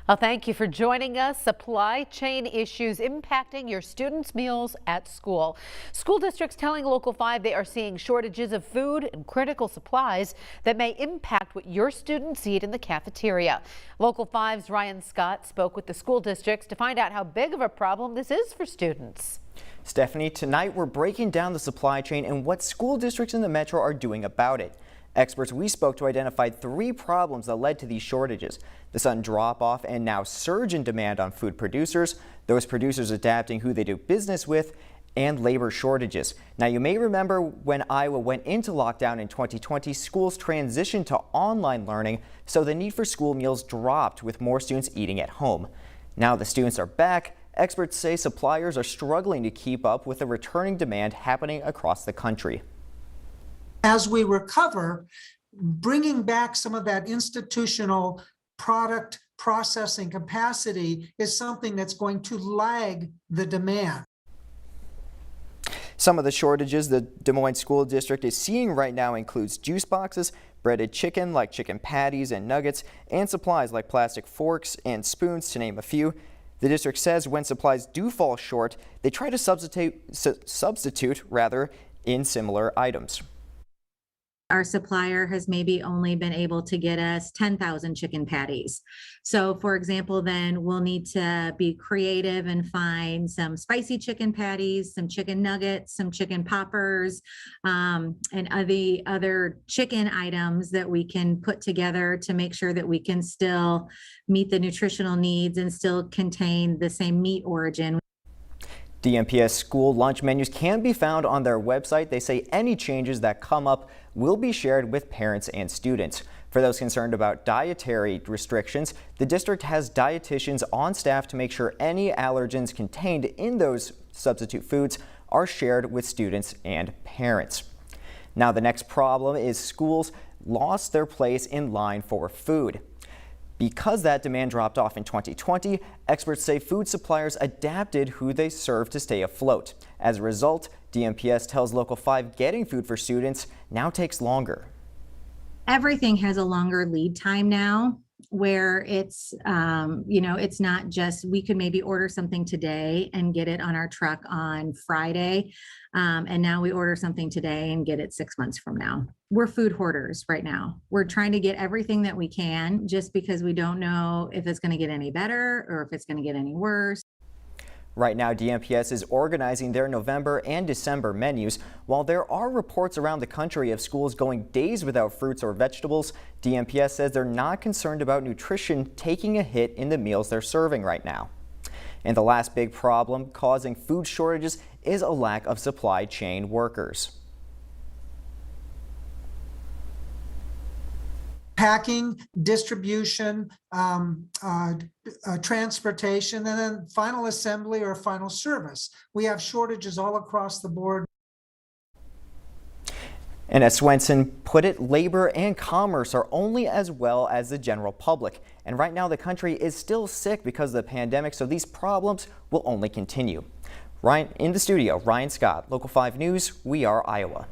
Well, thank you for joining us. Supply chain issues impacting your students' meals at school. School districts telling Local 5 they are seeing shortages of food and critical supplies that may impact what your students eat in the cafeteria. Local 5's Ryan Scott spoke with the school districts to find out how big of a problem this is for students. Stephanie, tonight we're breaking down the supply chain and what school districts in the metro are doing about it. Experts we spoke to identified 3 problems that led to these shortages: the sudden drop-off and now surge in demand on food producers, those producers adapting who they do business with, and labor shortages. Now, you may remember when Iowa went into lockdown in 2020, schools transitioned to online learning, so the need for school meals dropped with more students eating at home. Now the students are back. Experts say suppliers are struggling to keep up with the returning demand happening across the country. As we recover, bringing back some of that institutional product processing capacity is something that's going to lag the demand. Some of the shortages the Des Moines School District is seeing right now includes juice boxes, breaded chicken like chicken patties and nuggets, and supplies like plastic forks and spoons, to name a few. The district says when supplies do fall short, they try to substitute in similar items. Our supplier has maybe only been able to get us 10,000 chicken patties. So for example, then we'll need to be creative and find some spicy chicken patties, some chicken nuggets, some chicken poppers, and other chicken items that we can put together to make sure that we can still meet the nutritional needs and still contain the same meat origin. DMPS school lunch menus can be found on their website. They say any changes that come up will be shared with parents and students. For those concerned about dietary restrictions, the district has dietitians on staff to make sure any allergens contained in those substitute foods are shared with students and parents. Now, the next problem is schools lost their place in line for food. Because that demand dropped off in 2020, experts say food suppliers adapted who they serve to stay afloat. As a result, DMPS tells Local 5 getting food for students now takes longer. Everything has a longer lead time now, where it's, it's not just, we could maybe order something today and get it on our truck on Friday. And now we order something today and get it 6 months from now. We're food hoarders right now. We're trying to get everything that we can just because we don't know if it's going to get any better or if it's going to get any worse. Right now, DMPS is organizing their November and December menus. While there are reports around the country of schools going days without fruits or vegetables, DMPS says they're not concerned about nutrition taking a hit in the meals they're serving right now. And the last big problem causing food shortages is a lack of supply chain workers. Packing, distribution, transportation, and then final assembly or final service. We have shortages all across the board. And as Swenson put it, labor and commerce are only as well as the general public. And right now the country is still sick because of the pandemic, so these problems will only continue. In the studio, Ryan Scott, Local 5 News, we are Iowa.